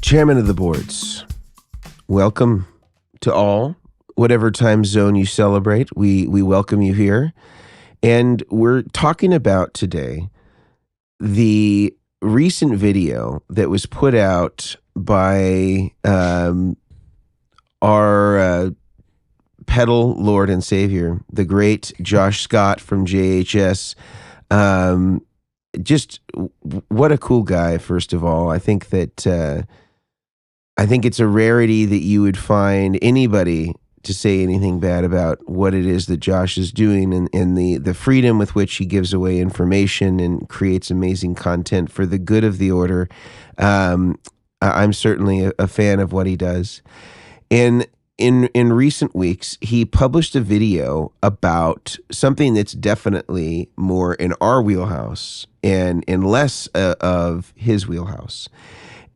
Chairmen of the boards, welcome to all. Whatever time zone you celebrate, we welcome you here. And we're talking about today the recent video that was put out by our pedal lord and savior, the great Josh Scott from JHS. Just what a cool guy, first of all. I think that I think it's a rarity that you would find anybody to say anything bad about what it is that Josh is doing, and the freedom with which he gives away information and creates amazing content for the good of the order. I'm certainly a fan of what he does. And in recent weeks, he published a video about something that's definitely more in our wheelhouse and less of his wheelhouse.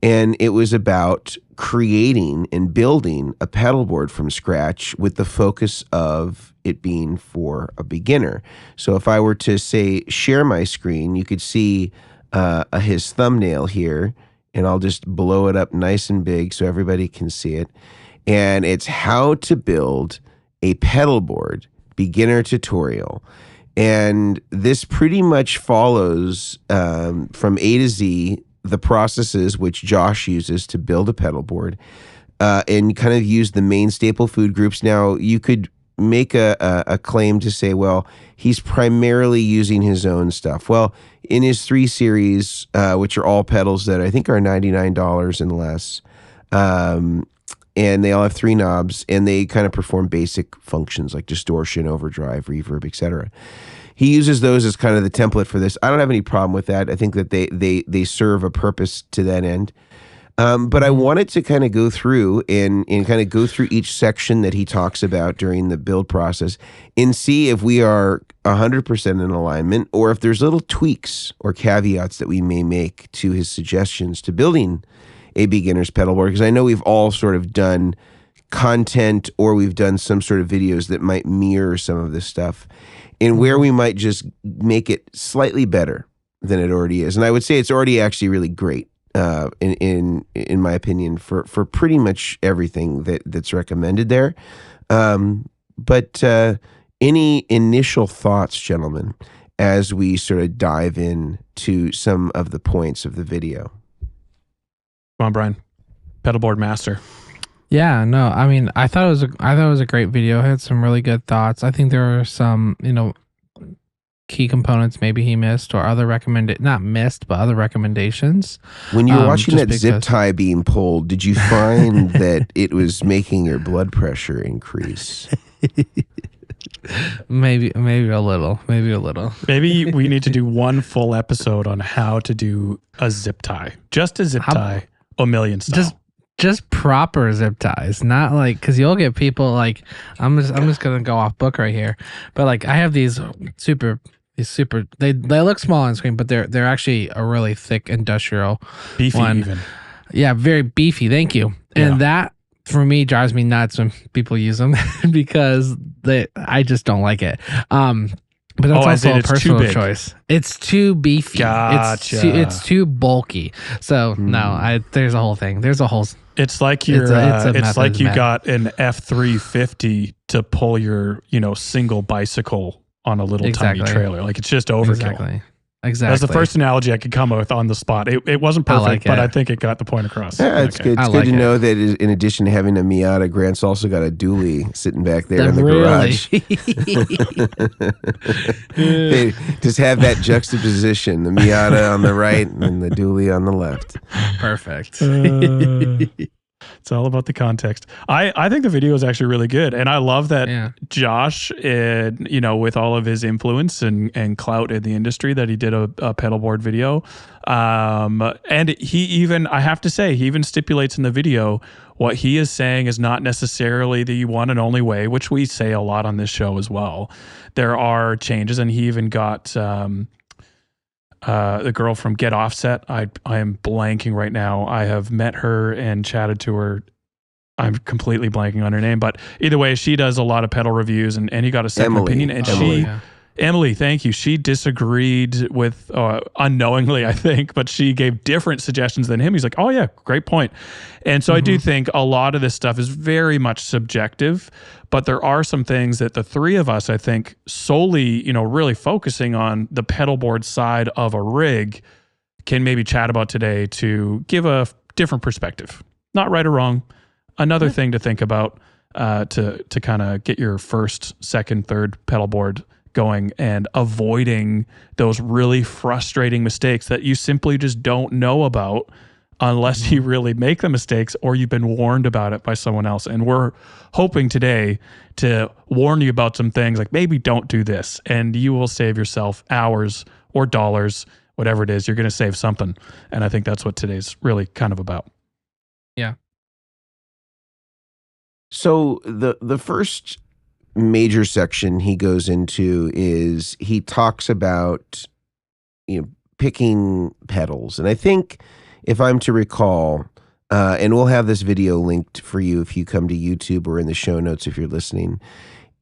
And it was about creating and building a pedalboard from scratch with the focus of it being for a beginner. So if I were to say share my screen, you could see his thumbnail here, and I'll just blow it up nice and big so everybody can see it. And it's how to build a pedalboard beginner tutorial. And this pretty much follows from A to Z the processes which Josh uses to build a pedalboard, and kind of use the main staple food groups. Now, you could make a claim to say, well, he's primarily using his own stuff. Well, in his 3 series, which are all pedals that I think are $99 and less, and they all have 3 knobs, and they kind of perform basic functions like distortion, overdrive, reverb, etc. He uses those as kind of the template for this. I don't have any problem with that. I think that they serve a purpose to that end. But I wanted to kind of go through and kind of go through each section that he talks about during the build process and see if we are 100% in alignment, or if there's little tweaks or caveats that we may make to his suggestions to building a beginner's pedalboard. Because I know we've all sort of done content, or we've done some sort of videos that might mirror some of this stuff, and where we might just make it slightly better than it already is. And I would say it's already actually really great, in my opinion, for pretty much everything that's recommended there. But any initial thoughts, gentlemen, as we sort of dive in to some of the points of the video? Come on, Brian. Pedalboard master. Yeah, no, I mean, I thought it was a great video. It had some really good thoughts. I think there were some, key components maybe he missed, or other other recommendations. When you were watching that zip tie being pulled, did you find that it was making your blood pressure increase? Maybe a little. Maybe we need to do one full episode on how to do a zip tie. Just a zip tie, Omilion style. Just proper zip ties, not like, because you'll get people like, I'm just gonna go off book right here, but like I have these super they look small on screen, but they're actually a really thick industrial beefy one. Even. Yeah, very beefy. Thank you. And that for me drives me nuts when people use them because I just don't like it. But that's also a personal choice. It's too beefy. Gotcha. It's too bulky. So there's a whole thing. There's a whole. It's like you got an F350 to pull your single bicycle on a little tiny trailer. Like, it's just overkill. Exactly. That's the first analogy I could come up with on the spot. It wasn't perfect, but I think it got the point across. Yeah, it's good. It's good to know that in addition to having a Miata, Grant's also got a dually sitting back there in the garage. They just have that juxtaposition, the Miata on the right and the dually on the left. Perfect. It's all about the context. I think the video is actually really good. And I love that Josh, with all of his influence and clout in the industry, that he did a pedalboard video. And he even, I have to say, he even stipulates in the video what he is saying is not necessarily the one and only way, which we say a lot on this show as well. There are changes, and he even got the girl from Get Offset. I am blanking right now. I have met her and chatted to her. I'm completely blanking on her name, but either way, she does a lot of pedal reviews, and he got a second opinion, and Emily, thank you. She disagreed with unknowingly, I think, but she gave different suggestions than him. He's like, oh yeah, great point. And so I do think a lot of this stuff is very much subjective, but there are some things that the three of us, I think, solely, really focusing on the pedalboard side of a rig can maybe chat about today to give a different perspective. Not right or wrong. Another thing to think about to kind of get your first, second, third pedalboard going and avoiding those really frustrating mistakes that you simply just don't know about unless you really make the mistakes or you've been warned about it by someone else. And we're hoping today to warn you about some things like maybe don't do this, and you will save yourself hours or dollars, whatever it is, you're going to save something. And I think that's what today's really kind of about. Yeah. So the first major section he goes into is he talks about picking pedals, and I think if I'm to recall, and we'll have this video linked for you if you come to YouTube or in the show notes if you're listening.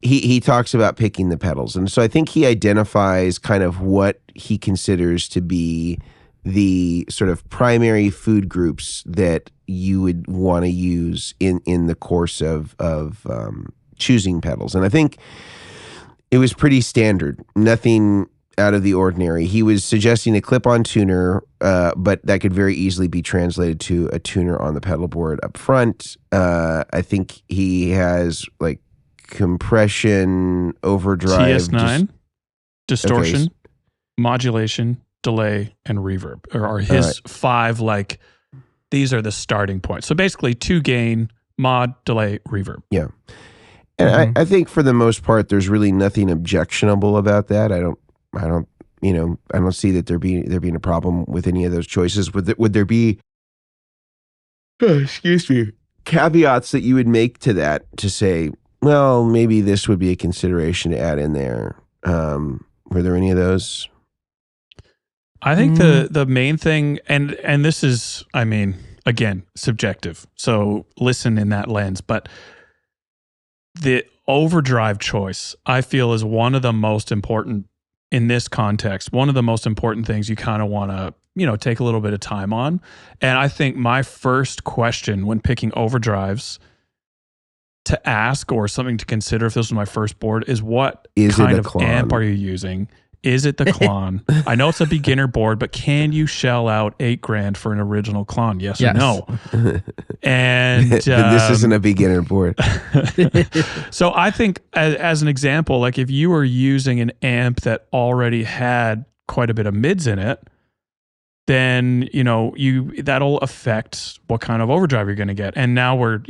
He talks about picking the pedals, and so I think he identifies kind of what he considers to be the sort of primary food groups that you would want to use in the course of choosing pedals. And I think it was pretty standard, nothing out of the ordinary. He was suggesting a clip-on tuner, but that could very easily be translated to a tuner on the pedal board up front. I think he has like compression, overdrive, TS9, distortion, modulation, delay, and reverb are his five, like, these are the starting points. So basically 2 gain, mod, delay, reverb. Yeah. And I think for the most part, there's really nothing objectionable about that. I don't see that there being a problem with any of those choices. Would there be, excuse me, caveats that you would make to that to say, well, maybe this would be a consideration to add in there? Were there any of those? I think the main thing, and this is, I mean, again, subjective. So listen in that lens, but the overdrive choice, I feel, is one of the most important in this context. One of the most important things you kind of want to, take a little bit of time on. And I think my first question when picking overdrives to ask, or something to consider if this was my first board, is what kind of amp are you using? Is it the Klon? I know it's a beginner board, but can you shell out $8,000 for an original Klon? Yes or no? And this isn't a beginner board. So I think as an example, like if you were using an amp that already had quite a bit of mids in it, then, that'll affect what kind of overdrive you're going to get. And now we're,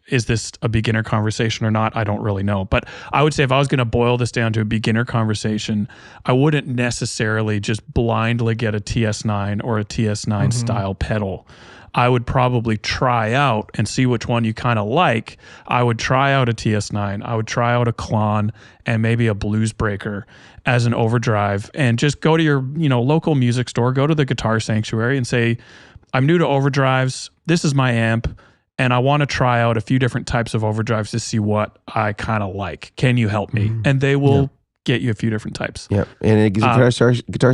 is this a beginner conversation or not? I don't really know. But I would say if I was going to boil this down to a beginner conversation, I wouldn't necessarily just blindly get a TS9 or a TS9 style pedal. I would probably try out and see which one you kind of like. I would try out a TS9. I would try out a Klon and maybe a Blues Breaker as an overdrive, and just go to your, local music store, go to the Guitar Sanctuary and say, I'm new to overdrives. This is my amp, and I want to try out a few different types of overdrives to see what I kind of like. Can you help me? And they will get you a few different types. Yeah. And Guitar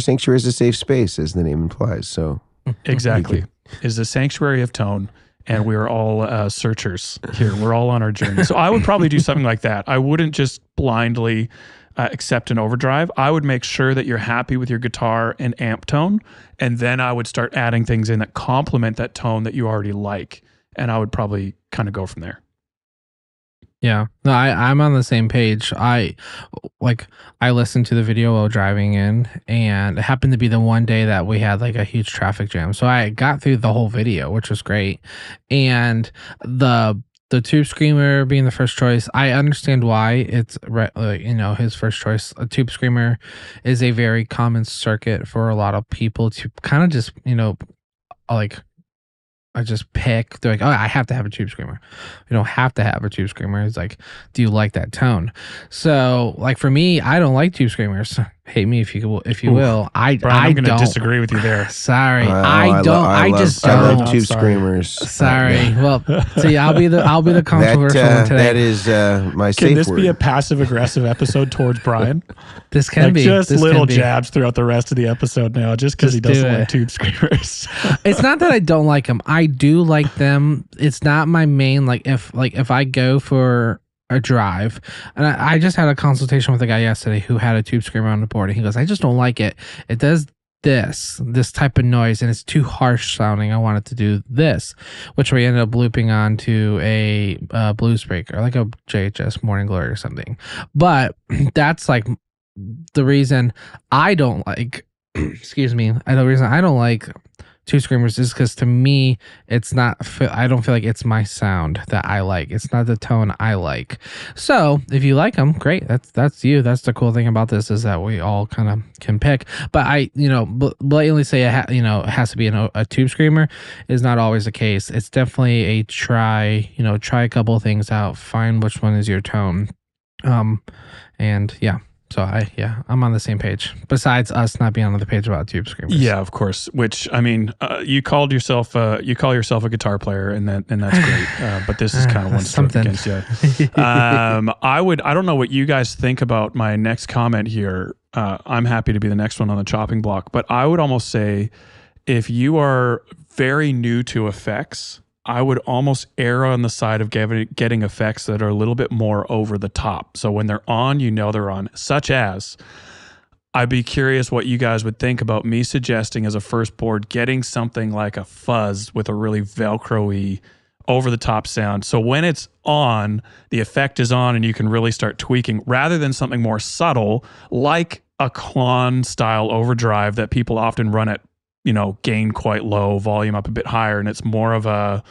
Sanctuary is a safe space, as the name implies. So exactly. Is the sanctuary of tone, and we are all searchers here. We're all on our journey. So I would probably do something like that. I wouldn't just blindly accept an overdrive. I would make sure that you're happy with your guitar and amp tone, and then I would start adding things in that complement that tone that you already like, and I would probably kind of go from there. Yeah, no, I'm on the same page. I listened to the video while driving in, and it happened to be the one day that we had like a huge traffic jam. So I got through the whole video, which was great. And the Tube Screamer being the first choice, I understand why it's his first choice. A Tube Screamer is a very common circuit for a lot of people to kind of just I just pick. They're like, oh, I have to have a Tube Screamer. You don't have to have a Tube Screamer. It's like, do you like that tone? So, like for me, I don't like Tube Screamers. hate me if you will. Brian, I'm going to disagree with you there. Sorry, I don't. I love tube screamers. Sorry. Well, see, I'll be the controversial one today. That is my safe word. Can this be a passive aggressive episode towards Brian? This can be just little jabs throughout the rest of the episode now, just because he doesn't like tube screamers. It's not that I don't like them. I do like them. It's not my main. If I go for a drive, and I just had a consultation with a guy yesterday who had a tube screamer on the board, and he goes, I just don't like it. It does this type of noise, and it's too harsh sounding. I want it to do this, which we ended up looping onto a blues breaker, like a JHS Morning Glory or something. But that's like the reason I don't like excuse me, the reason I don't like tube screamers is because to me it's not, I don't feel like it's my sound that I like. It's not the tone I like. So if you like them, great. That's you. That's the cool thing about this, is that we all kind of can pick. But I blatantly say it has to be a tube screamer is not always the case. It's definitely a try a couple things out, find which one is your tone. And yeah. So I'm on the same page. Besides us not being on the page about tube screamers. Yeah, of course. Which, I mean, you call yourself a guitar player, and that's great. But this is kind of one step against you. I don't know what you guys think about my next comment here. I'm happy to be the next one on the chopping block, but I would almost say, if you are very new to effects, I would almost err on the side of getting effects that are a little bit more over the top. So when they're on, they're on. Such as, I'd be curious what you guys would think about me suggesting as a first board getting something like a fuzz with a really Velcro-y, over the top sound. So when it's on, the effect is on and you can really start tweaking, rather than something more subtle like a Klon style overdrive that people often run at gain quite low, volume up a bit higher, and it's more of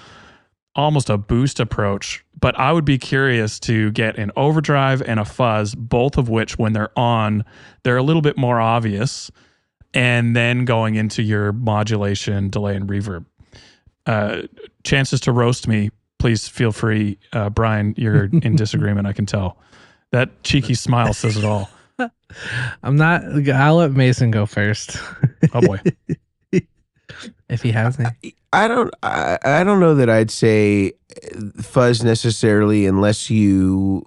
almost a boost approach. But I would be curious to get an overdrive and a fuzz, both of which, when they're on, they're a little bit more obvious, and then going into your modulation, delay, and reverb. Chances to roast me, please feel free. Brian, you're in disagreement, I can tell. That cheeky smile says it all. I'm not. I'll let Mason go first. Oh boy. If he has any. I don't know that I'd say fuzz necessarily, unless you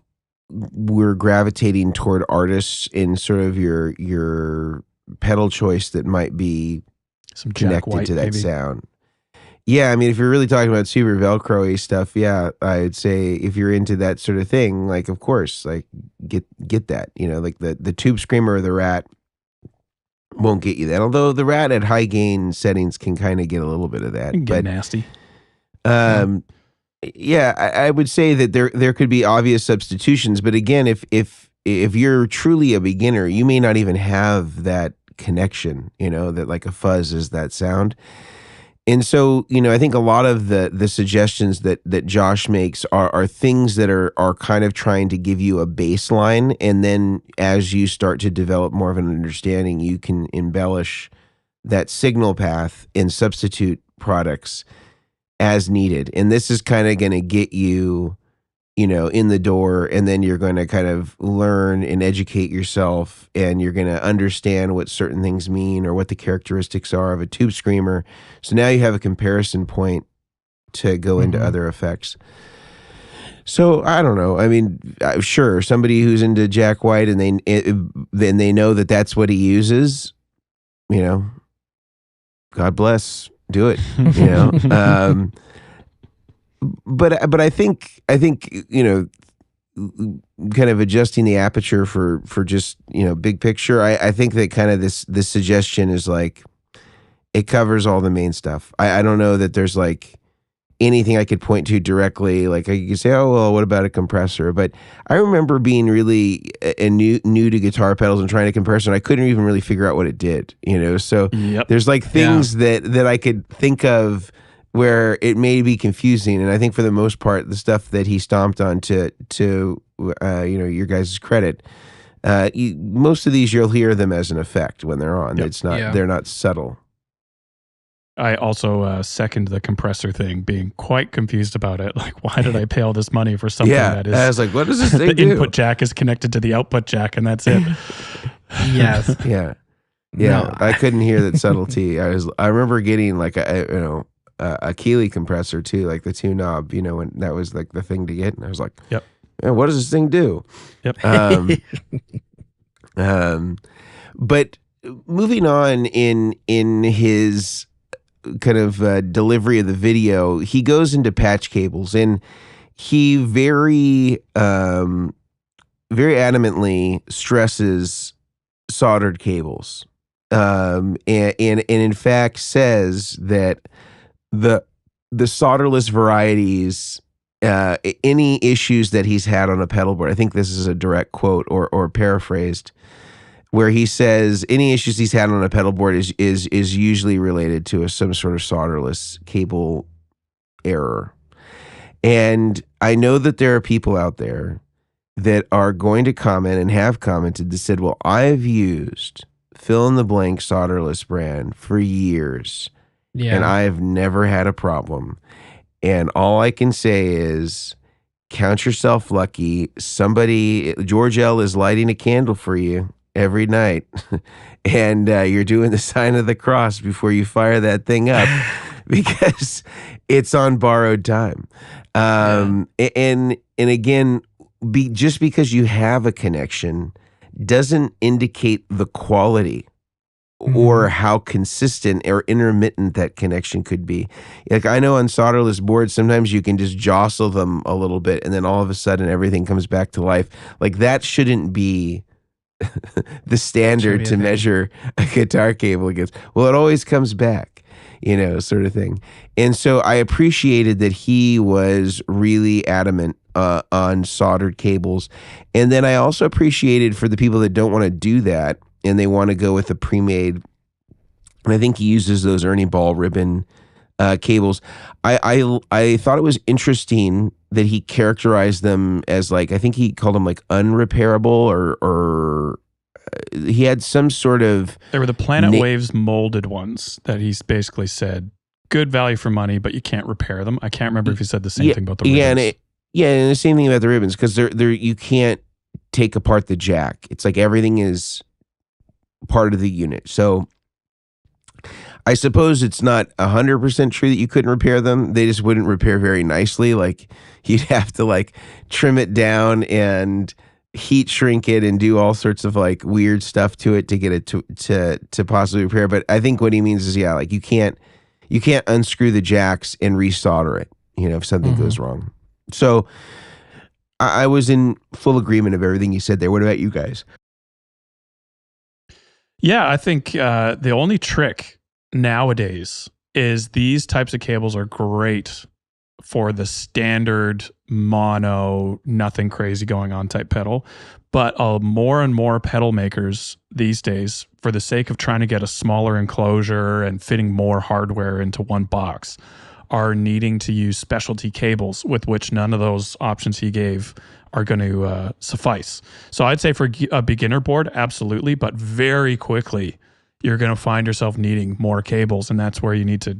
were gravitating toward artists in sort of your pedal choice that might be some connected White, to that maybe. sound. Yeah, I mean, if you're really talking about super Velcro-y stuff, yeah, I'd say if you're into that sort of thing, like, of course, like, get that, like the Tube Screamer or the Rat won't get you that. Although the Rat at high gain settings can kind of get a little bit of that. It can get nasty. Yeah, I would say that there could be obvious substitutions, but again, if you're truly a beginner, you may not even have that connection, that like a fuzz is that sound. And so, I think a lot of the suggestions that Josh makes are things that are kind of trying to give you a baseline. And then as you start to develop more of an understanding, you can embellish that signal path and substitute products as needed. And this is kind of going to get you, in the door, and then you're going to kind of learn and educate yourself, and you're going to understand what certain things mean or what the characteristics are of a Tube Screamer. So now you have a comparison point to go into other effects. So I don't know. I mean, sure, somebody who's into Jack White and they know that that's what he uses, God bless, do it, But I think kind of adjusting the aperture for just big picture. I think that kind of this suggestion is like, it covers all the main stuff. I don't know that there's like anything I could point to directly. Like I could say, oh well, what about a compressor? But I remember being really new to guitar pedals and trying to compressor, and I couldn't even really figure out what it did. So there's like things that I could think of where it may be confusing, and I think for the most part, the stuff that he stomped on to your guys' credit, most of these you'll hear them as an effect when they're on. It's not they're not subtle. I also second the compressor thing, being quite confused about it. Like, why did I pay all this money for something that is? I was like, what does this thing the do? input jack is connected to the output jack, and that's it. Yes. Yeah. No. I couldn't hear that subtlety. I remember getting like a Keeley compressor too, like the 2-knob, when that was like the thing to get. And I was like, Yep. Man, what does this thing do? Yep. But moving on in his kind of delivery of the video, he goes into patch cables, and he very adamantly stresses soldered cables, and in fact says that the solderless varieties, any issues that he's had on a pedalboard, I think this is a direct quote or paraphrased, where he says any issues he's had on a pedalboard is usually related to some sort of solderless cable error. And I know that there are people out there that are going to comment and have commented that said, well, I've used fill in the blank solderless brand for years, and I've never had a problem. And all I can say is, count yourself lucky. Somebody, George L. is lighting a candle for you every night, and you're doing the sign of the cross before you fire that thing up, because it's on borrowed time. And again, just because you have a connection doesn't indicate the quality or how consistent or intermittent that connection could be. Like, I know on solderless boards, sometimes you can just jostle them a little bit, and then all of a sudden everything comes back to life. Like, that shouldn't be the standard to measure a guitar cable against. Well, it always comes back, sort of thing. And so I appreciated that he was really adamant on soldered cables. And then I also appreciated, for the people that don't want to do that and they want to go with a pre-made, and I think he uses those Ernie Ball ribbon cables. I thought it was interesting that he characterized them as, like, I think he called them like unrepairable, or he had some sort of... They were the Planet Waves molded ones that he's basically said, good value for money, but you can't repair them. I can't remember if he said the same thing about the ribbons. And the same thing about the ribbons, because they're you can't take apart the jack. It's like everything is part of the unit. So I suppose it's not 100% true that you couldn't repair them. They just wouldn't repair very nicely. Like, you'd have to like trim it down and heat shrink it and do all sorts of like weird stuff to it to get it to possibly repair. But I think what he means is, like, you can't unscrew the jacks and resolder it, if something goes wrong. So I was in full agreement of everything you said there. What about you guys? Yeah, I think the only trick nowadays is these types of cables are great for the standard mono, nothing crazy going on type pedal. But more and more pedal makers these days, for the sake of trying to get a smaller enclosure and fitting more hardware into one box, are needing to use specialty cables, with which none of those options he gave are going to suffice. So I'd say for a beginner board, absolutely, but very quickly you're going to find yourself needing more cables, and that's where you need to,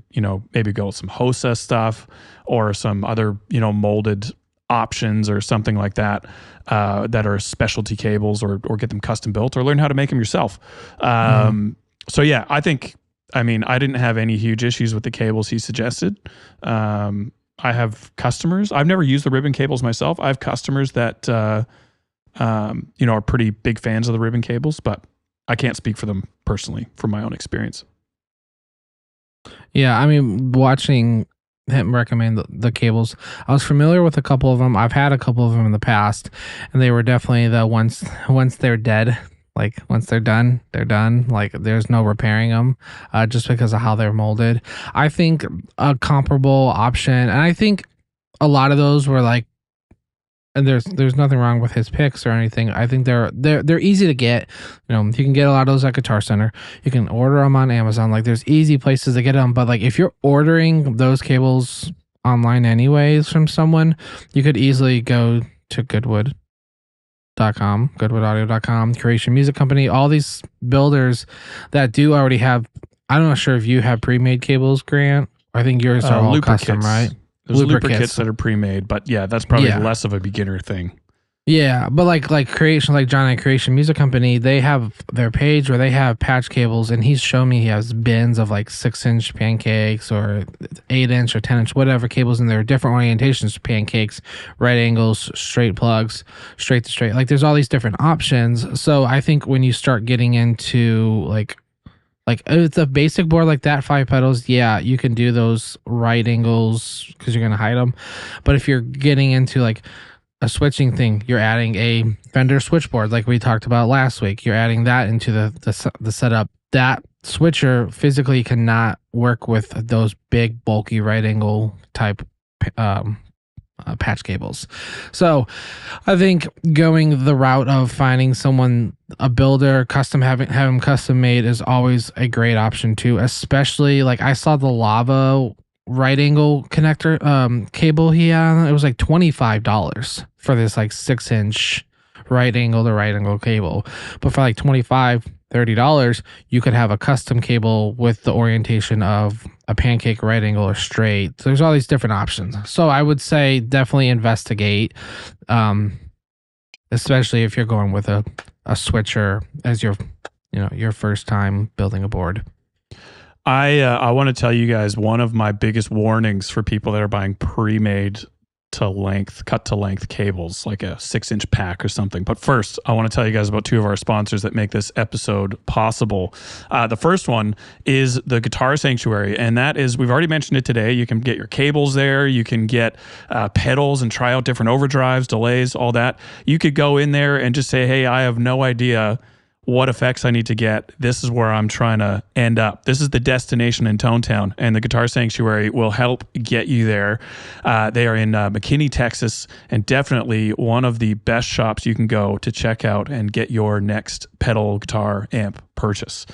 maybe go with some HOSA stuff or some other, molded options or something like that, that are specialty cables, or get them custom built, or learn how to make them yourself. So yeah, I didn't have any huge issues with the cables he suggested. I have customers. I've never used the ribbon cables myself. I have customers that, are pretty big fans of the ribbon cables, but I can't speak for them personally from my own experience. Yeah, watching him recommend the cables, I was familiar with a couple of them. I've had a couple of them in the past, and they were definitely the once they're dead. Like, once they're done, they're done. Like, there's no repairing them, just because of how they're molded. I think a comparable option, and I think a lot of those were like, and there's nothing wrong with his picks or anything. I think they're easy to get. You can get a lot of those at Guitar Center. You can order them on Amazon. Like, there's easy places to get them. But like, if you're ordering those cables online anyways from someone, you could easily go to Goodwood.com, goodwoodaudio.com, Creation Music Company, all these builders that do already have. I'm not sure if you have pre-made cables, Grant. I think yours are all custom, kits. right? There's looper kits that are pre-made, but yeah, that's probably less of a beginner thing. Yeah, but like Creation, like John at Creation Music Company, they have their page where they have patch cables, and he's shown me he has bins of like 6-inch pancakes or 8-inch or 10-inch, whatever cables, and there are different orientations for pancakes, right angles, straight plugs, straight to straight. Like there's all these different options. So I think when you start getting into like if it's a basic board like that, 5 pedals, yeah, you can do those right angles because you're gonna hide them. But if you're getting into like a switching thing, you're adding a Fender switchboard like we talked about last week. You're adding that into the setup. That switcher physically cannot work with those big bulky right angle type patch cables. So I think going the route of finding someone, a builder, have them custom made is always a great option too, especially like I saw the Lava right angle connector cable he had. It was like $25 for this like 6-inch right angle to right angle cable, but for like $25-$30 you could have a custom cable with the orientation of a pancake, right angle, or straight. So there's all these different options. So I would say definitely investigate, especially if you're going with a switcher as your first time building a board. I want to tell you guys one of my biggest warnings for people that are buying pre-made cut to length cables, like a 6-inch pack or something. But first, I want to tell you guys about 2 of our sponsors that make this episode possible. The first one is the Guitar Sanctuary, and that is, we've already mentioned it today. You can get your cables there. You can get pedals and try out different overdrives, delays, all that. You could go in there and just say, hey, I have no idea what effects I need to get. This is where I'm trying to end up. This is the destination in Tone Town, and the Guitar Sanctuary will help get you there. They are in McKinney, Texas, and definitely one of the best shops you can go to check out and get your next pedal guitar amp purchase.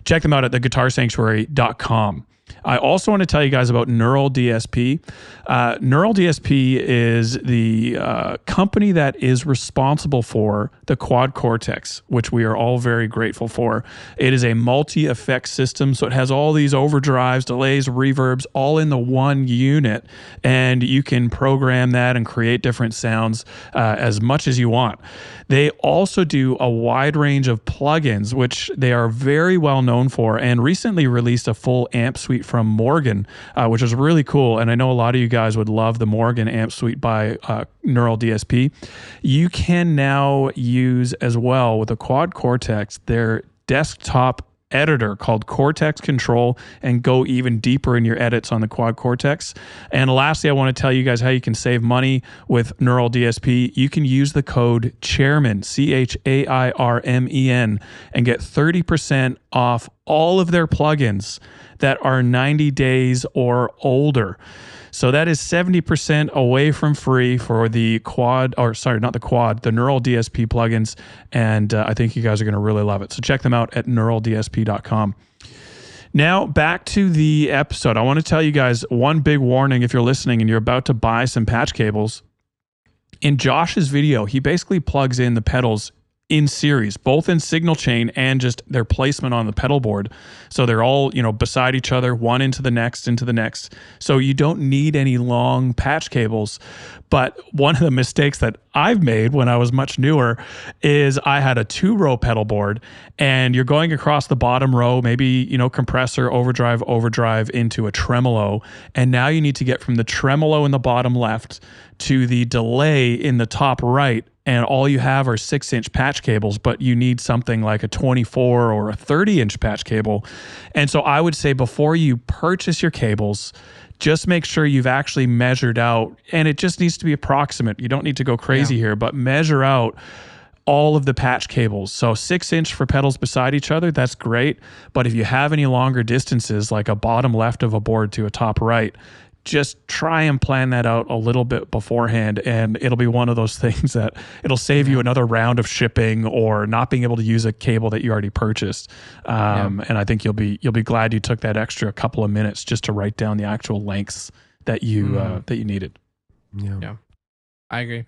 Check them out at theguitarsanctuary.com. I also want to tell you guys about Neural DSP. Neural DSP is the company that is responsible for the Quad Cortex, which we are all very grateful for. It is a multi-effect system, so it has all these overdrives, delays, reverbs, all in the one unit, and you can program that and create different sounds as much as you want. They also do a wide range of plugins, which they are very well known for, and recently released a full amp suite from Morgan, which is really cool. And I know a lot of you guys would love the Morgan amp suite by Neural DSP. You can now use as well with the Quad Cortex their desktop editor called Cortex Control, and go even deeper in your edits on the Quad Cortex. And lastly, I want to tell you guys how you can save money with Neural DSP. You can use the code Chairmen, CHAIRMEN, and get 30% off all of their plugins that are 90 days or older. So that is 70% away from free for the Quad, or sorry, not the Quad, the Neural DSP plugins. And I think you guys are going to really love it. So check them out at neuraldsp.com. Now back to the episode. I want to tell you guys one big warning if you're listening and you're about to buy some patch cables. In Josh's video, he basically plugs in the pedals in series, both in signal chain and just their placement on the pedal board. So they're all, beside each other, one into the next. So you don't need any long patch cables. But one of the mistakes that I've made when I was much newer is I had a 2-row pedal board, and you're going across the bottom row, maybe, compressor, overdrive into a tremolo. And now you need to get from the tremolo in the bottom left to the delay in the top right. And all you have are 6-inch patch cables, but you need something like a 24 or a 30-inch patch cable. And so I would say before you purchase your cables, just make sure you've actually measured out, and it just needs to be approximate. You don't need to go crazy here, but measure out all of the patch cables. So 6-inch for pedals beside each other, that's great. But if you have any longer distances, like a bottom left of a board to a top right, just try and plan that out a little bit beforehand, and it'll be one of those things that it'll save you another round of shipping or not being able to use a cable that you already purchased. And I think you'll be glad you took that extra couple of minutes just to write down the actual lengths that you needed. Yeah, I agree.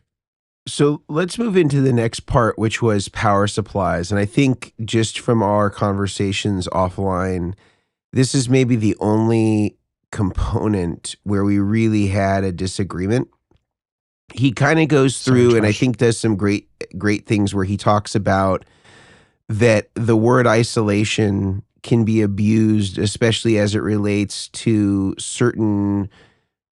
So let's move into the next part, which was power supplies. And I think just from our conversations offline, this is maybe the only component where we really had a disagreement. he kind of goes Sorry, through and I Josh. think does some great things where he talks about that the word isolation can be abused, especially as it relates to certain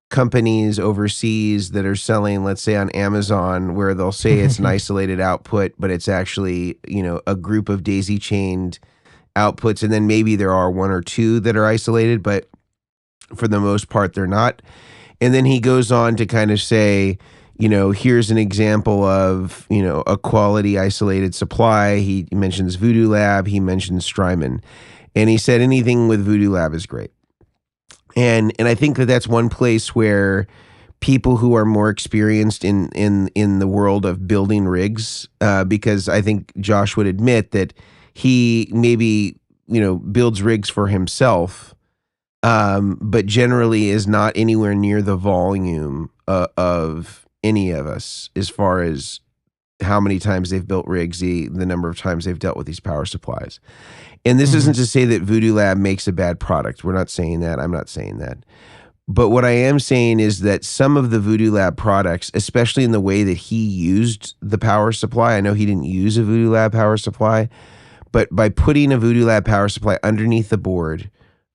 companies overseas that are selling, let's say on Amazon, where they'll say it's an isolated output, but it's actually, a group of daisy chained outputs. And then maybe there are one or two that are isolated, but for the most part, they're not. And then he goes on to kind of say, here's an example of, a quality isolated supply. He mentions Voodoo Lab. He mentions Strymon. And he said anything with Voodoo Lab is great. And I think that that's one place where people who are more experienced in the world of building rigs, because I think Josh would admit that he maybe, builds rigs for himself, but generally is not anywhere near the volume of any of us as far as how many times they've built rigs, the number of times they've dealt with these power supplies. And this isn't to say that Voodoo Lab makes a bad product. We're not saying that. I'm not saying that. But what I am saying is that some of the Voodoo Lab products, especially in the way that he used the power supply, I know he didn't use a Voodoo Lab power supply, but by putting a Voodoo Lab power supply underneath the board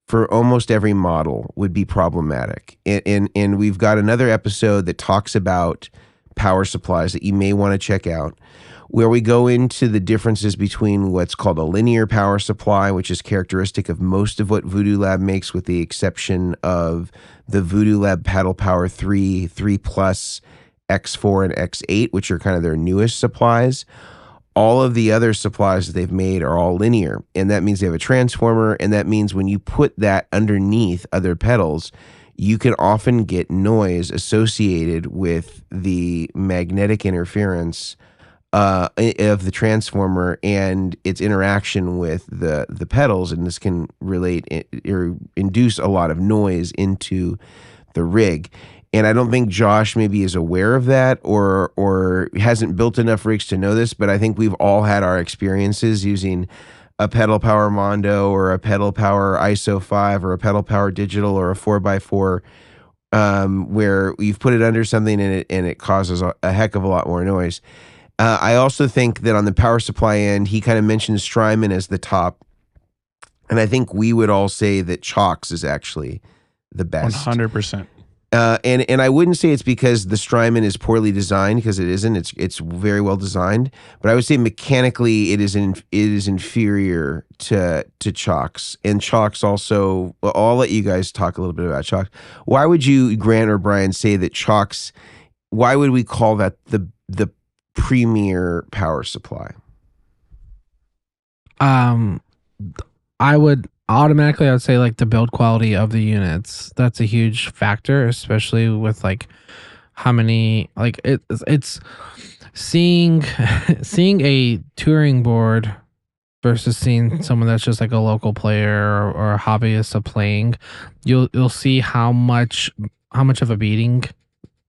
for almost every model would be problematic. And we've got another episode that talks about power supplies that you may want to check out, where we go into the differences between what's called a linear power supply, which is characteristic of most of what Voodoo Lab makes, with the exception of the Voodoo Lab Paddle Power 3, 3 Plus, X4, and X8, which are kind of their newest supplies. All of the other supplies that they've made are all linear, and that means they have a transformer, and that means when you put that underneath other pedals, you can often get noise associated with the magnetic interference of the transformer and its interaction with the pedals, and this can relate or induce a lot of noise into the rig. And I don't think Josh maybe is aware of that or hasn't built enough rigs to know this, but I think we've all had our experiences using a Pedal Power Mondo or a Pedal Power ISO 5 or a Pedal Power Digital or a 4x4, where you've put it under something and it causes a heck of a lot more noise. I also think that on the power supply end, he kind of mentions Strymon as the top. And I think we would all say that Chalks is actually the best. 100%. And I wouldn't say it's because the Strymon is poorly designed, because it isn't. It's very well designed. But I would say mechanically it is inferior to Chalks. And Chalks also, well, I'll let you guys talk a little bit about Chalks. Why would you, Grant or Brian, say that Chalks, why would we call that the premier power supply? I would say like the build quality of the units. That's a huge factor, especially with like how many, like it's seeing a touring board versus seeing someone that's just like a local player or a hobbyist of playing. You'll see how much of a beating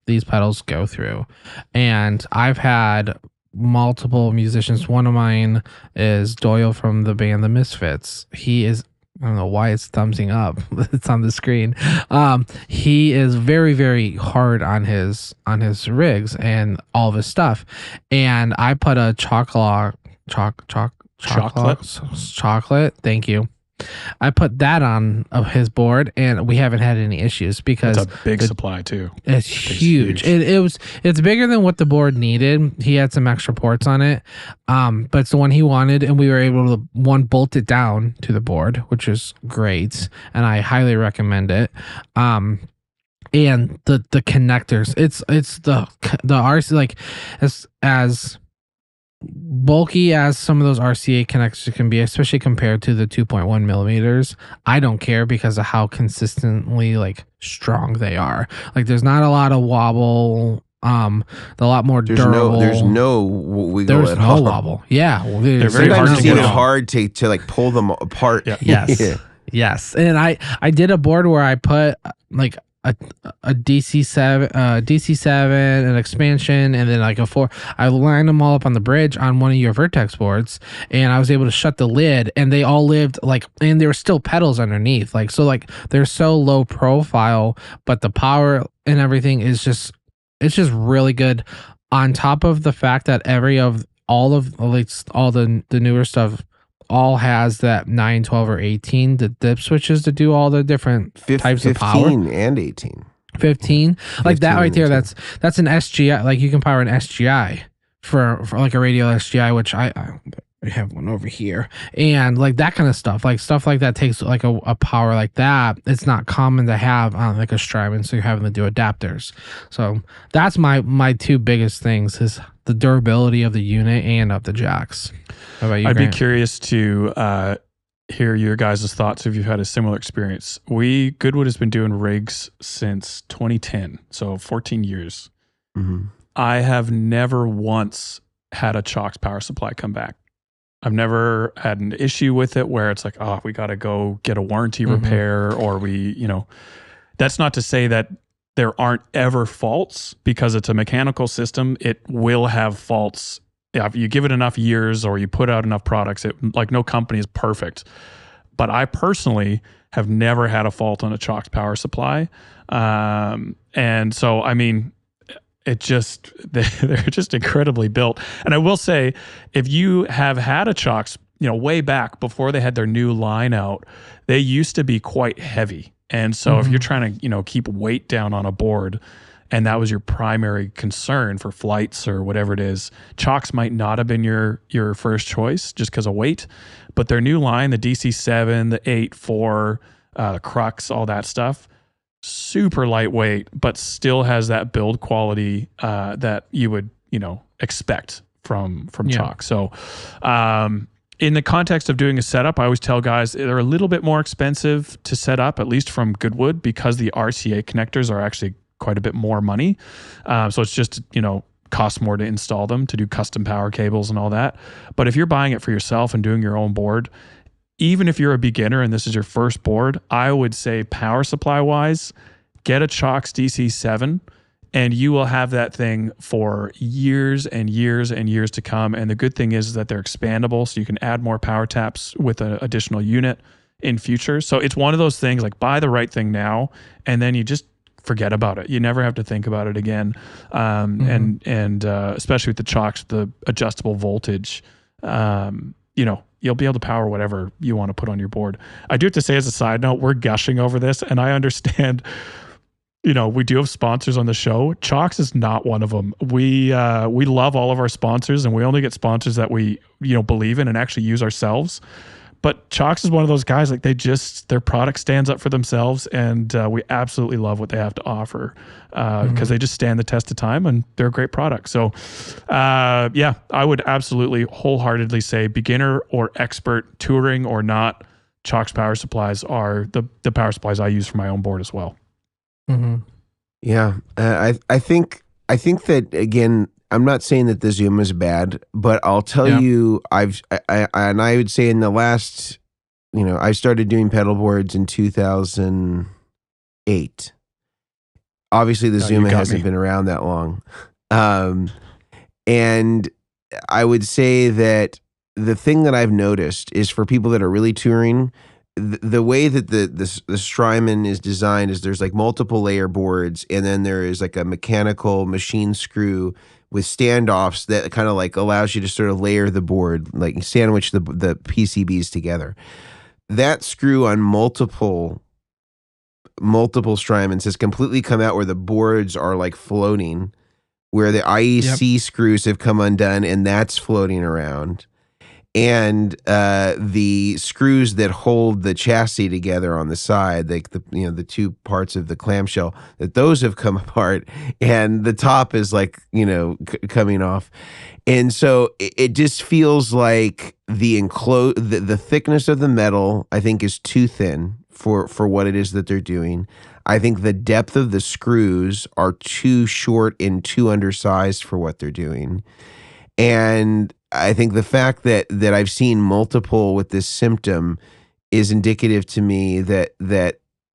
these pedals go through. And I've had multiple musicians. One of mine is Doyle from the band The Misfits. He is, I don't know why it's thumbsing up. It's on the screen. He is very, very hard on his rigs and all of his stuff. And I put a chocolate. Thank you. I put that on his board, and we haven't had any issues because it's a big supply too. It's huge. It's bigger than what the board needed. He had some extra ports on it, but it's the one he wanted, and we were able to bolt it down to the board, which is great, and I highly recommend it. And the connectors, it's the RC, like as bulky as some of those RCA connectors can be, especially compared to the 2.1 millimeters. I don't care because of how consistently like strong they are. Like there's not a lot of wobble. A lot more durable. There's no wiggle. There's no all. Wobble. Yeah, they're very hard to get. It's hard to like pull them apart. Yeah. Yes, yeah. Yes. And I did a board where I put like a DC7, an expansion, and then like a 4. I lined them all up on the bridge on one of your Vertex boards, and I was able to shut the lid, and they all lived like, and there were still pedals underneath, like, so like they're so low profile, but the power and everything is just it's just really good. On top of the fact that all the newer stuff all has that 9, 12, or 18, the dip switches to do all the different types of power. 15 and 18. 15, like that right there. 18. That's an SGI. Like you can power an SGI for like a radial SGI, which I have one over here, and like that kind of stuff. Like stuff like that takes like a power like that. It's not common to have on like a Strymon, so you're having to do adapters. So that's my two biggest things is the durability of the unit and of the jacks. How about you, I'd Grant? be curious to hear your guys' thoughts if you've had a similar experience. Goodwood has been doing rigs since 2010, so 14 years. Mm-hmm. I have never once had a Chalks power supply come back. I've never had an issue with it where it's like, oh, we got to go get a warranty repair, or that's not to say that there aren't ever faults, because it's a mechanical system. It will have faults. If you give it enough years or you put out enough products, like no company is perfect. But I personally have never had a fault on a Chalks power supply. And so, I mean, they're just incredibly built. And I will say, if you have had a Chalks, way back before they had their new line out, they used to be quite heavy. And so if you're trying to, keep weight down on a board, and that was your primary concern for flights or whatever it is, Chalks might not have been your first choice just because of weight. But their new line, the DC7, the 8.4, the Crux, all that stuff, super lightweight, but still has that build quality that you would, expect from Chalks. So in the context of doing a setup, I always tell guys they're a little bit more expensive to set up, at least from Goodwood, because the RCA connectors are actually quite a bit more money. So it's just, costs more to install them, to do custom power cables and all that. But if you're buying it for yourself and doing your own board, even if you're a beginner and this is your first board, I would say power supply wise, get a Chalks DC7 and you will have that thing for years and years and years to come. And the good thing is that they're expandable, so you can add more power taps with an additional unit in future. So it's one of those things, like buy the right thing now, and then you just forget about it. You never have to think about it again. And especially with the Chalks, the adjustable voltage, you'll be able to power whatever you want to put on your board. I do have to say, as a side note, we're gushing over this, and I understand, we do have sponsors on the show. Chalks is not one of them. We love all of our sponsors, and we only get sponsors that we, believe in and actually use ourselves. But Chalks is one of those guys, like their product stands up for themselves, and we absolutely love what they have to offer because they just stand the test of time, and they're a great product. So, I would absolutely wholeheartedly say beginner or expert, touring or not, Chalks power supplies are the power supplies I use for my own board as well. Mm-hmm. Yeah, I think that, again, I'm not saying that the Zoom is bad, but I'll tell you, I would say in the last, I started doing pedal boards in 2008. Obviously, the Zoom hasn't been around that long. And I would say that the thing that I've noticed is, for people that are really touring, the way that the Strymon is designed is there's like multiple layer boards, and then there is like a mechanical machine screw with standoffs that kind of like allows you to sort of layer the board, like sandwich the PCBs together. That screw on multiple Strymons has completely come out, where the boards are like floating, where the IEC screws have come undone and that's floating around. And the screws that hold the chassis together on the side, like the two parts of the clamshell, that those have come apart, and the top is like coming off, and so it just feels like the thickness of the metal, I think, is too thin for what it is that they're doing. I think the depth of the screws are too short and too undersized for what they're doing, and I think the fact that I've seen multiple with this symptom is indicative to me that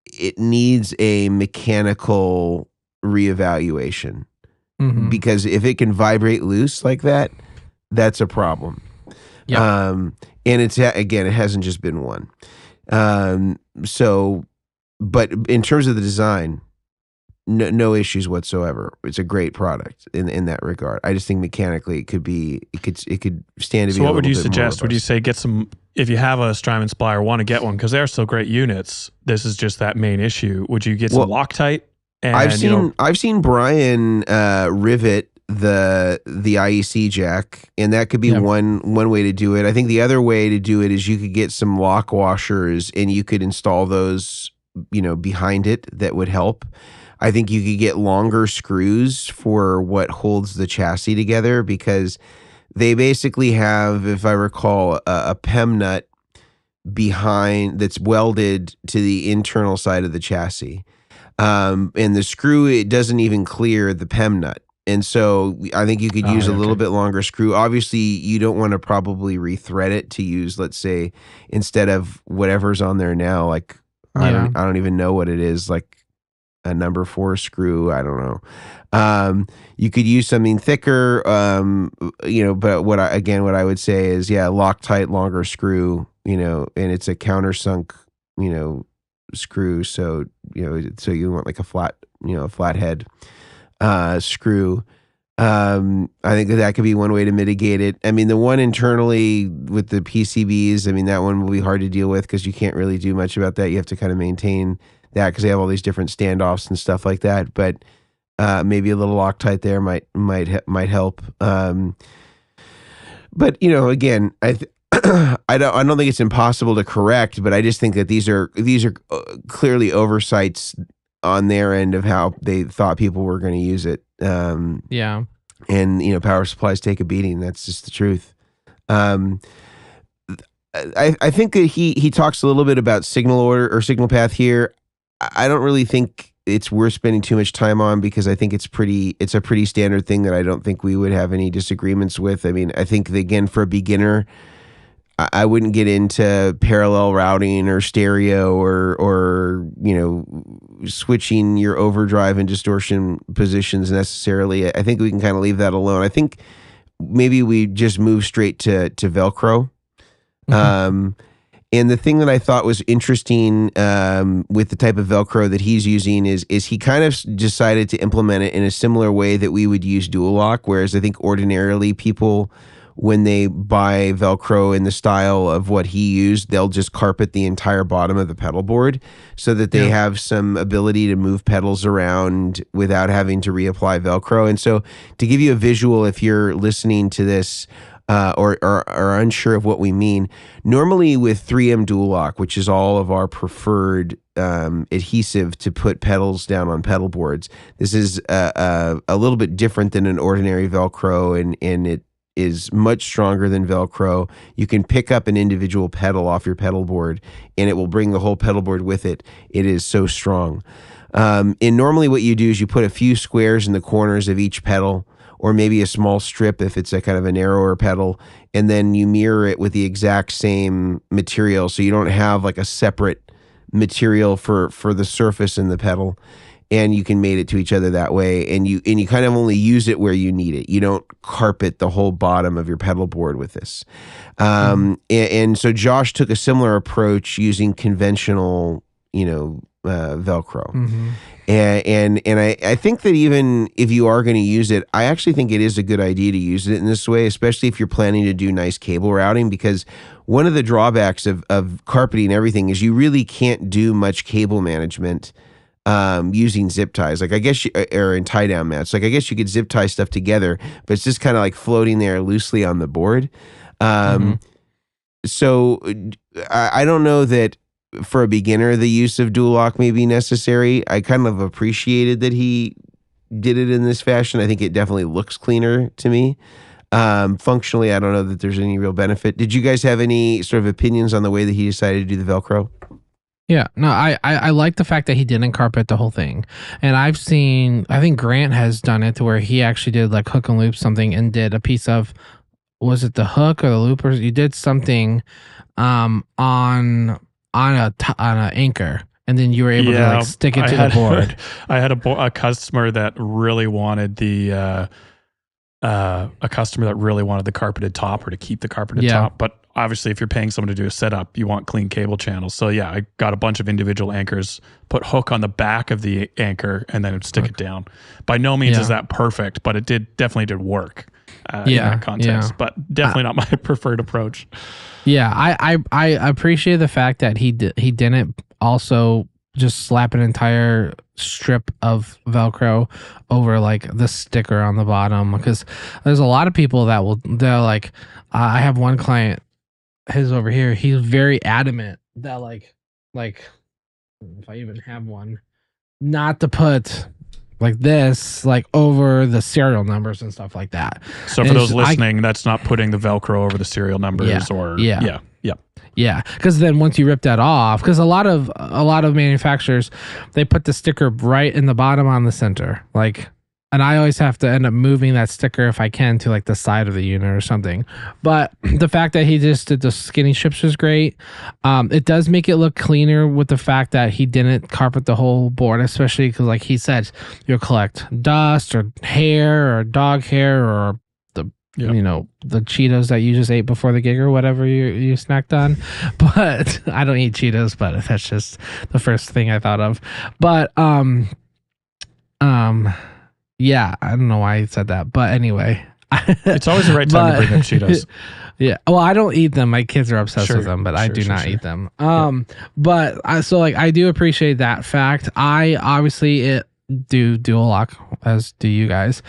it needs a mechanical reevaluation. Mm-hmm. Because if it can vibrate loose like that, that's a problem. Yep. And it hasn't just been one. But in terms of the design, no issues whatsoever. It's a great product in that regard. I just think mechanically it could stand to be. So what would you bit suggest? Would you say get some, if you have a Strymon Sply or want to get one, because they're still great units, this is just that main issue. Would you get some Loctite? And, I've seen Brian rivet the IEC jack, and that could be one way to do it. I think the other way to do it is you could get some lock washers and you could install those, behind it. That would help. I think you could get longer screws for what holds the chassis together, because they basically have, if I recall, a PEM nut behind that's welded to the internal side of the chassis. And the screw, it doesn't even clear the PEM nut. And so I think you could use a little bit longer screw. Obviously, you don't want to probably rethread it to use, let's say, instead of whatever's on there now, like I don't even know what it is, like a number 4 screw. I don't know. You could use something thicker, but what I would say is, Loctite, longer screw, and it's a countersunk, screw. So, so you want like a flat, flathead screw. I think that could be one way to mitigate it. I mean, the one internally with the PCBs, I mean, that one will be hard to deal with because you can't really do much about that. You have to kind of maintain that because they have all these different standoffs and stuff like that. But maybe a little Loctite there might help. But again, I don't think it's impossible to correct, but I just think that these are clearly oversights on their end of how they thought people were going to use it. And power supplies take a beating. That's just the truth. I think that he talks a little bit about signal order or signal path here. I don't really think it's worth spending too much time on, because I think it's a pretty standard thing that I don't think we would have any disagreements with. I mean, I think that, again, for a beginner, I wouldn't get into parallel routing or stereo or switching your overdrive and distortion positions necessarily. I think we can kind of leave that alone. I think maybe we just move straight to Velcro. Mm-hmm. And the thing that I thought was interesting with the type of Velcro that he's using is he kind of decided to implement it in a similar way that we would use dual lock, whereas I think ordinarily people, when they buy Velcro in the style of what he used, they'll just carpet the entire bottom of the pedal board so that they have some ability to move pedals around without having to reapply Velcro. And so to give you a visual, if you're listening to this or unsure of what we mean, normally with 3M Dual Lock, which is all of our preferred adhesive to put pedals down on pedal boards, this is a little bit different than an ordinary Velcro, and it is much stronger than Velcro. You can pick up an individual pedal off your pedal board and it will bring the whole pedal board with it. It is so strong. And normally what you do is you put a few squares in the corners of each pedal, or maybe a small strip if it's a kind of a narrower pedal, and then you mirror it with the exact same material. So you don't have like a separate material for the surface and the pedal. And you can mate it to each other that way, and you kind of only use it where you need it. You don't carpet the whole bottom of your pedal board with this. And so Josh took a similar approach using conventional, Velcro. Mm-hmm. And I think that even if you are going to use it, I actually think it is a good idea to use it in this way, especially if you're planning to do nice cable routing, because one of the drawbacks of carpeting everything is you really can't do much cable management using zip ties, like I guess or in tie down mats. Like I guess you could zip tie stuff together, but it's just kind of like floating there loosely on the board. So I don't know that for a beginner the use of dual lock may be necessary. I kind of appreciated that he did it in this fashion. I think it definitely looks cleaner to me. Functionally, I don't know that there's any real benefit. Did you guys have any sort of opinions on the way that he decided to do the Velcro? Yeah, no, I like the fact that he didn't carpet the whole thing. And I think Grant has done it to where he actually did like hook and loop something and did a piece of, was it the hook or the loopers? You did something on an anchor, and then you were able to like stick it to the board. I had a customer that really wanted the a customer that really wanted the carpeted top or to keep the carpeted top. But obviously, if you're paying someone to do a setup, you want clean cable channels. So yeah, I got a bunch of individual anchors, put hook on the back of the anchor, and then stick it down. By no means is that perfect, but it definitely did work in that context. But definitely not my preferred approach. Yeah, I appreciate the fact that he didn't also just slap an entire strip of Velcro over like the sticker on the bottom, because there's a lot of people they're like, I have one client, his over here, he's very adamant that like if I even have one, not to put like this like over the serial numbers and stuff like that. So for those listening, that's not putting the Velcro over the serial numbers Yeah, because then once you rip that off, because a lot of manufacturers, they put the sticker right in the bottom on the center, like, and I always have to end up moving that sticker if I can to like the side of the unit or something. But the fact that he just did the skinny strips was great. It does make it look cleaner with the fact that he didn't carpet the whole board, especially because like he said, you'll collect dust or hair or dog hair or you know, the Cheetos that you just ate before the gig or whatever you snacked on. But I don't eat Cheetos, but that's just the first thing I thought of. But yeah, I don't know why I said that, but anyway. It's always the right time to bring up Cheetos. Yeah, well, I don't eat them. My kids are obsessed with them, but I do not eat them. But I do appreciate that fact. I obviously do dual lock, as do you guys.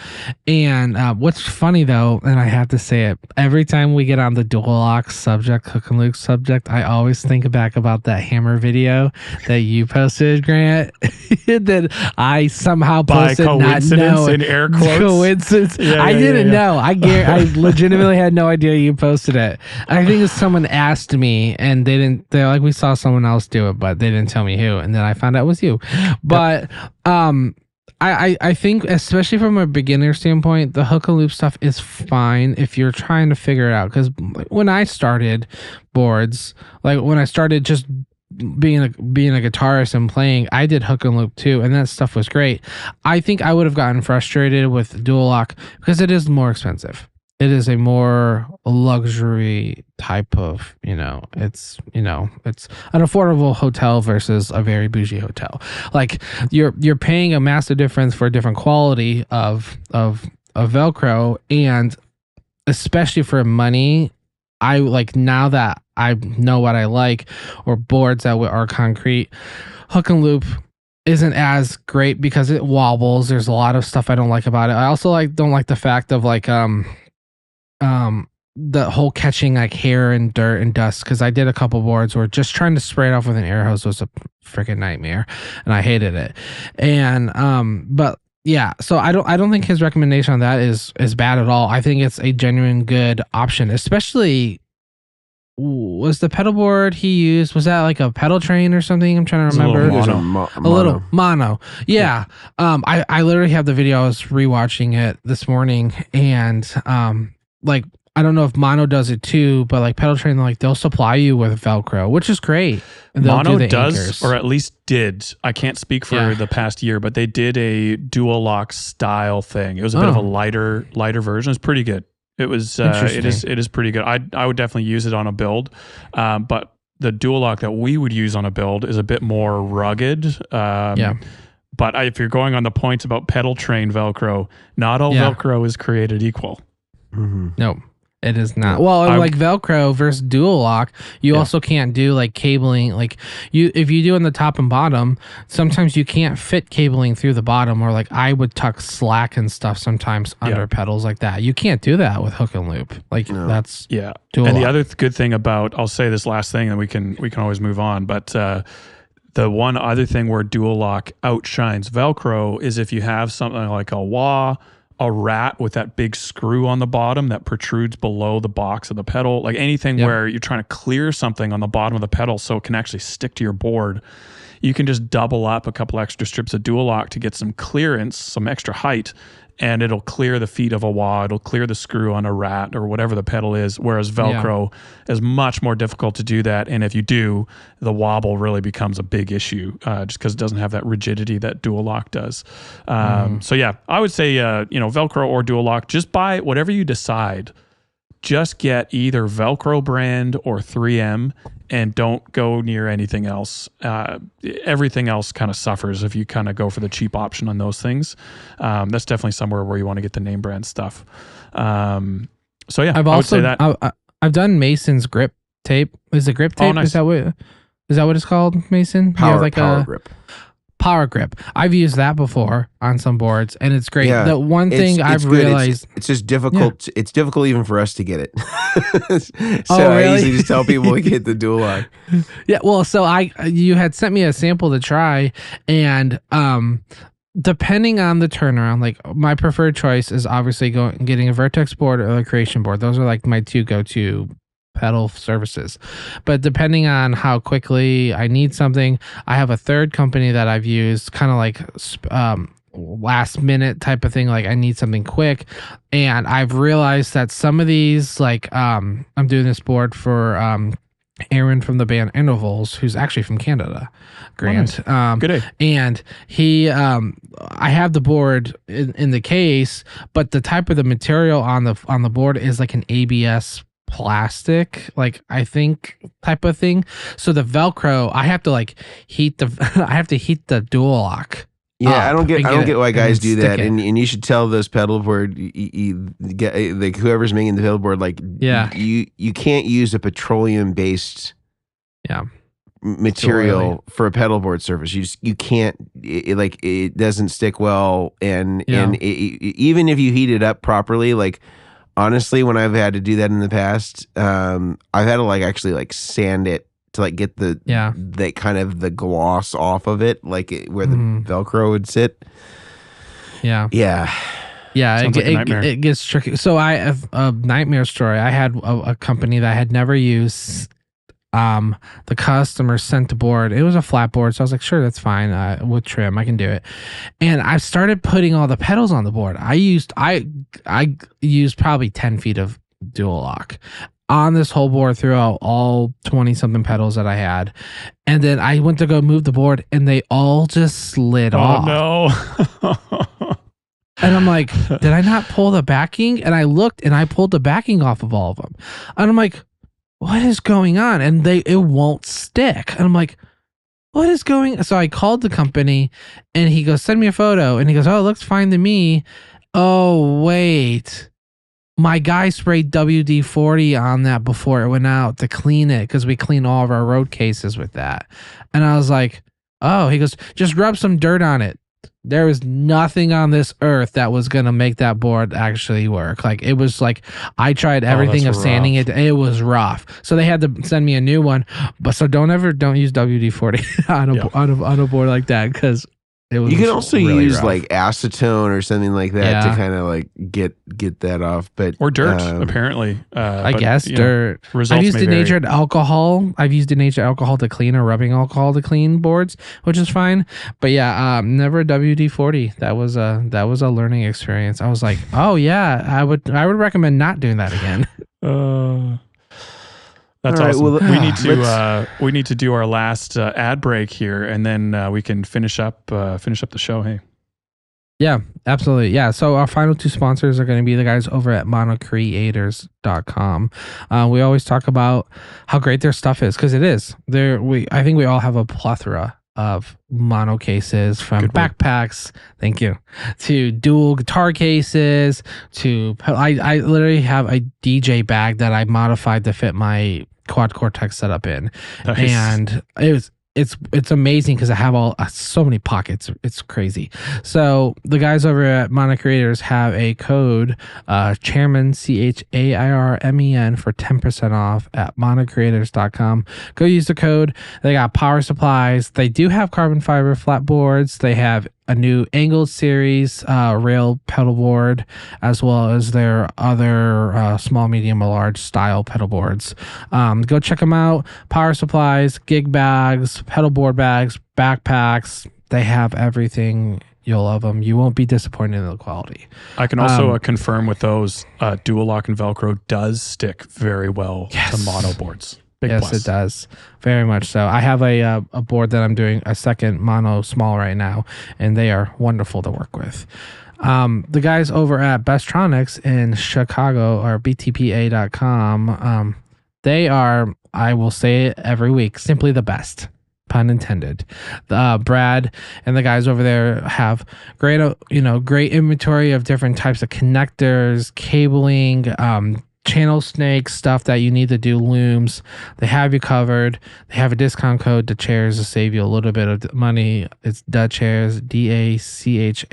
And what's funny though, and I have to say it, every time we get on the dual lock subject, Hook and Luke subject, I always think back about that hammer video that you posted, Grant, that I somehow posted, by coincidence, in air quotes. Coincidence. I didn't know. I legitimately had no idea you posted it. I think someone asked me, and they're like, we saw someone else do it, but they didn't tell me who, and then I found out it was you. But I think, especially from a beginner standpoint, the hook and loop stuff is fine if you're trying to figure it out. Because when I started boards, like when I started just being a guitarist and playing, I did hook and loop too, and that stuff was great. I think I would have gotten frustrated with dual lock because it is more expensive. It is a more luxury type of, it's an affordable hotel versus a very bougie hotel. Like you're paying a massive difference for a different quality of Velcro, and especially for money, I like, now that I know what I like, or boards that are concrete, hook and loop isn't as great because it wobbles. There's a lot of stuff I don't like about it. I also don't like the fact of the whole catching like hair and dirt and dust, because I did a couple boards where just trying to spray it off with an air hose was a freaking nightmare, and I hated it. And but yeah, so I don't think his recommendation on that is bad at all. I think it's a genuine good option, especially. Was the pedal board he used, was that like a pedal train or something? I'm trying to remember. A little mono. Yeah. I literally have the video. I was rewatching it this morning, and I don't know if mono does it too, but like pedal train, like they'll supply you with Velcro, which is great. Mono does, anchors. Or at least did. I can't speak for the past year, but they did a dual lock style thing. It was a bit of a lighter version. It's pretty good. It was. It is pretty good. I would definitely use it on a build, but the dual lock that we would use on a build is a bit more rugged. But if you're going on the points about pedal train Velcro, not all Velcro is created equal. Mm-hmm. No, it is not. Well, like Velcro versus dual lock, you also can't do like cabling. Like if you do on the top and bottom, sometimes you can't fit cabling through the bottom, or like I would tuck slack and stuff sometimes under pedals like that. You can't do that with hook and loop. Like that's dual and lock. the other good thing about, I'll say this last thing, and we can always move on, but the one other thing where dual lock outshines Velcro is if you have something like a wah, a rat with that big screw on the bottom that protrudes below the box of the pedal, like anything where you're trying to clear something on the bottom of the pedal so it can actually stick to your board, you can just double up a couple extra strips of dual lock to get some clearance, some extra height, and it'll clear the feet of a wah, it'll clear the screw on a rat or whatever the pedal is, whereas Velcro is much more difficult to do that. And if you do, the wobble really becomes a big issue just because it doesn't have that rigidity that Dual Lock does. So yeah, I would say, Velcro or Dual Lock, just buy whatever you decide. Just get either Velcro brand or 3M and don't go near anything else. Everything else kind of suffers if you kind of go for the cheap option on those things. That's definitely somewhere where you want to get the name brand stuff. So yeah, I've I would also say that. I've done Mason's grip tape. Is it grip tape? Oh, nice. Is that what it's called, Mason? Power grip. Power grip. I've used that before on some boards, and it's great. Yeah, the one thing I've realized, it's just difficult. It's difficult even for us to get it. So really? I usually just tell people to get the Dual Lock. Yeah, well, so you had sent me a sample to try, and depending on the turnaround, like my preferred choice is obviously getting a Vertex board or a Creation board. Those are like my two go-to pedal services, but depending on how quickly I need something, I have a third company that I've used, kind of like last minute type of thing. Like I need something quick, and I've realized that some of these, like I'm doing this board for Aaron from the band Intervals, who's actually from Canada, Grant. Oh, nice. Good day. And he, I have the board in the case, but the type of the material on the board is like an ABS plastic, like I think type of thing. So the Velcro, I have to like heat the Dual Lock. Yeah, I don't get why guys do that, and you should tell those pedalboard, like whoever's making the pedalboard, like you can't use a petroleum based material for a pedalboard surface. You can't, it doesn't stick well, and even if you heat it up properly, like honestly, when I've had to do that in the past, I've had to actually sand it to get the kind of the gloss off of it, where the Velcro would sit. It gets tricky. So I have a nightmare story. I had a company that I had never used. The customer sent the board. It was a flat board, so I was like, sure, that's fine. With trim, I can do it. And I started putting all the pedals on the board. I used probably 10 feet of Dual Lock on this whole board throughout all 20 something pedals that I had. And then I went to go move the board, and they all just slid off. Oh no. And I'm like, did I not pull the backing? And I looked, and I pulled the backing off of all of them. And I'm like, what is going on? And it won't stick. And I'm like, what is going on? So I called the company, and he goes, send me a photo. And he goes, oh, it looks fine to me. Oh, wait. My guy sprayed WD-40 on that before it went out to clean it, because we clean all of our road cases with that. And I was like, oh, he goes, just rub some dirt on it. There was nothing on this earth that was going to make that board actually work. It was I tried everything of sanding it. It was rough. So they had to send me a new one. But so don't use WD-40 on a board like that, because it was. You can also really use rough. Acetone or something like that to kind of get that off. But or dirt, apparently. I guess dirt. Results I've used may denatured alcohol. I've used denatured alcohol to clean, or rubbing alcohol to clean boards, which is fine. But never WD-40. That was a learning experience. I was like, oh yeah, I would recommend not doing that again. That's all right, awesome. Well, we need to do our last ad break here, and then we can finish up the show. Hey. Yeah, absolutely. Yeah. So our final two sponsors are going to be the guys over at monocreators.com. We always talk about how great their stuff is, because it is. I think we all have a plethora of mono cases, from backpacks, thank you, to dual guitar cases, to I literally have a DJ bag that I modified to fit my quad cortex setup in. Nice. And it's amazing because I have so many pockets. It's crazy. So the guys over at Mono Creators have a code, Chairmen, CHAIRMEN, for 10% off at monocreators.com. Go use the code. They got power supplies. They do have carbon fiber flat boards. They have a new angled series rail pedal board, as well as their other small, medium, or large style pedal boards. Go check them out. Power supplies, gig bags, pedal board bags, backpacks. They have everything You'll love them. You won't be disappointed in the quality. I can also confirm with those, dual lock and Velcro does stick very well to mono boards. Big yes, plus. It does. Very much so. I have a board that I'm doing a second mono small right now, and they are wonderful to work with. The guys over at Bestronix in Chicago, or btpa.com, they are, I will say it every week, simply the best. Pun intended. Brad and the guys over there have great inventory of different types of connectors, cabling, channel snakes, stuff that you need to do looms. They have you covered. They have a discount code to chairs to save you a little bit of money. It's DACHAIRS, DACHAIRS,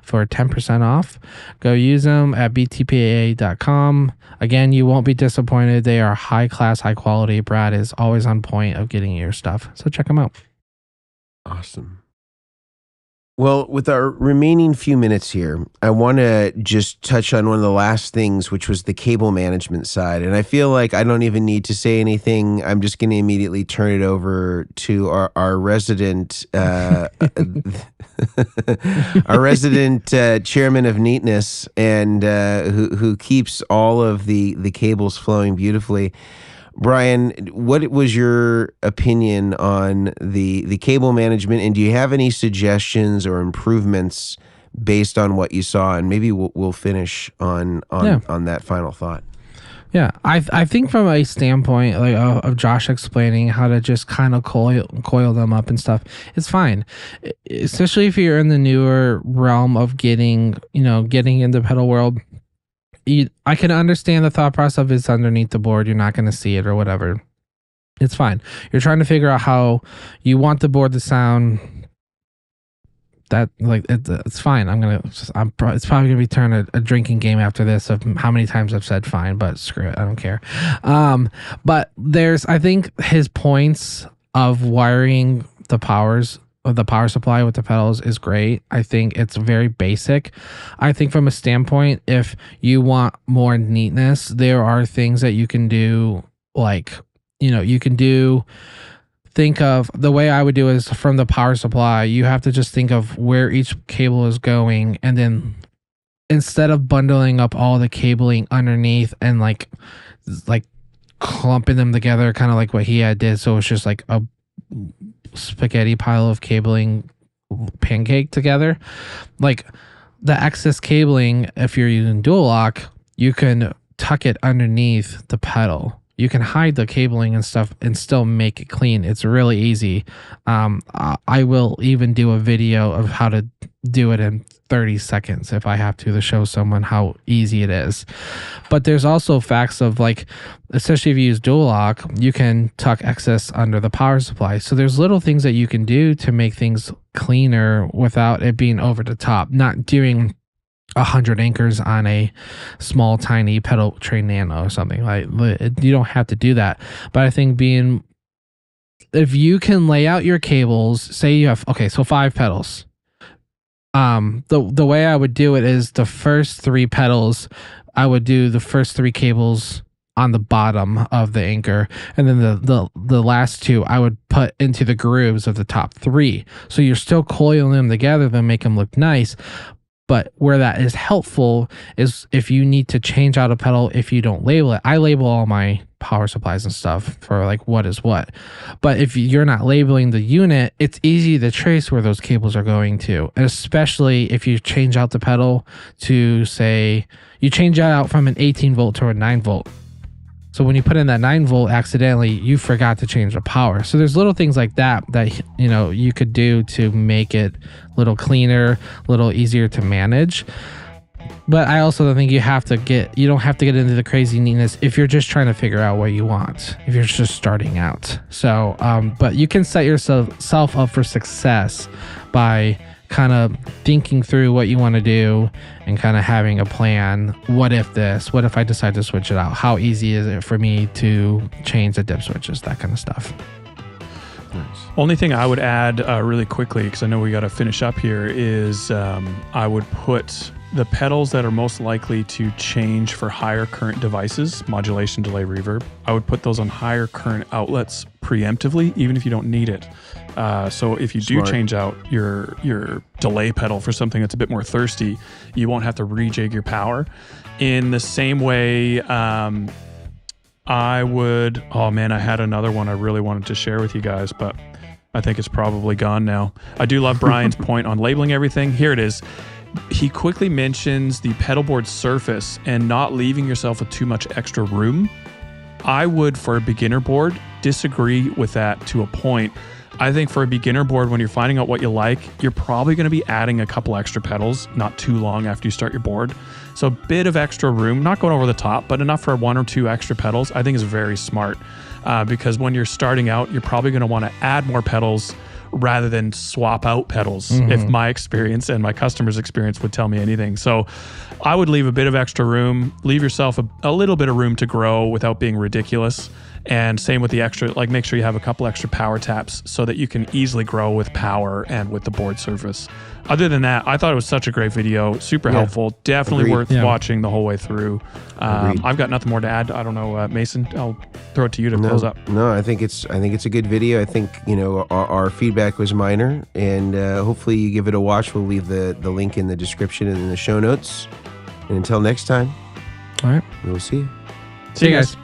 for 10% off. Go use them at btpa.com. Again, you won't be disappointed. They are high class, high quality. Brad is always on point of getting your stuff. So check them out. Awesome. Well, with our remaining few minutes here, I want to just touch on one of the last things, which was the cable management side. And I feel like I don't even need to say anything. I'm just going to immediately turn it over to our resident, our resident chairman of neatness, and who keeps all of the cables flowing beautifully. Brian, what was your opinion on the cable management, and do you have any suggestions or improvements based on what you saw? And maybe we'll finish on that final thought. Yeah, I think from a standpoint of Josh explaining how to just kind of coil them up and stuff, it's fine. Especially if you're in the newer realm of getting into pedal world. I can understand the thought process of it's underneath the board. You're not going to see it or whatever. It's fine. You're trying to figure out how you want the board to sound. That it's fine. It's probably gonna be turning a drinking game after this of how many times I've said fine, but screw it, I don't care. But I think his points of wiring the power supply with the pedals is great. I think it's very basic. I think from a standpoint, if you want more neatness, there are things that you can do, think of the way I would do is from the power supply, you have to just think of where each cable is going, and then instead of bundling up all the cabling underneath and like clumping them together, kind of like what he did, so it's just like a spaghetti pile of cabling pancake together. Like the excess cabling, if you're using dual lock, you can tuck it underneath the pedal. You can hide the cabling and stuff and still make it clean. It's really easy. I will even do a video of how to do it in 30 seconds if I have to show someone how easy it is. But there's also facts of especially if you use dual lock, you can tuck excess under the power supply. So there's little things that you can do to make things cleaner without it being over the top. Not doing 100 anchors on a small tiny pedal tray nano or something. You don't have to do that. But I think if you can lay out your cables, say you have 5 pedals. The way I would do it is the first 3 pedals, I would do the first 3 cables on the bottom of the anchor, and then the last 2 I would put into the grooves of the top 3. So you're still coiling them together to make them look nice. But where that is helpful is if you need to change out a pedal, if you don't label it. I label all my power supplies and stuff for what is what. But if you're not labeling the unit, it's easy to trace where those cables are going to. And especially if you change out the pedal to, say, you change that out from an 18 volt to a 9 volt. So when you put in that 9 volt accidentally, you forgot to change the power. So there's little things like that you could do to make it a little cleaner, a little easier to manage. But I also don't think you don't have to get into the crazy neatness if you're just trying to figure out what you want, if you're just starting out. So, but you can set yourself up for success by kind of thinking through what you want to do and kind of having a plan. What if I decide to switch it out? How easy is it for me to change the dip switches, that kind of stuff. Nice. Only thing I would add really quickly, because I know we got to finish up here, is I would put the pedals that are most likely to change for higher current devices, modulation, delay, reverb, I would put those on higher current outlets preemptively, even if you don't need it. So if you do change out your delay pedal for something that's a bit more thirsty, you won't have to rejig your power. In the same way, I would, oh man, I had another one I really wanted to share with you guys, but I think it's probably gone now. I do love Brian's point on labeling everything. Here it is. He quickly mentions the pedalboard surface and not leaving yourself with too much extra room. I would, for a beginner board, disagree with that to a point. I think for a beginner board, when you're finding out what you like, you're probably going to be adding a couple extra pedals not too long after you start your board. So a bit of extra room, not going over the top, but enough for 1 or 2 extra pedals, I think is very smart. Because when you're starting out, you're probably going to want to add more pedals rather than swap out pedals, if my experience and my customer's experience would tell me anything. So I would leave a bit of extra room, leave yourself a little bit of room to grow without being ridiculous. And same with the extra, like make sure you have a couple extra power taps so that you can easily grow with power and with the board surface. Other than that, I thought it was such a great video, super helpful, definitely worth watching the whole way through. I've got nothing more to add. I don't know, Mason, I'll throw it to you to close up. No, I think it's a good video. I think, our feedback was minor, and hopefully you give it a watch. We'll leave the link in the description and in the show notes. And until next time, all right, we'll see you. See you guys.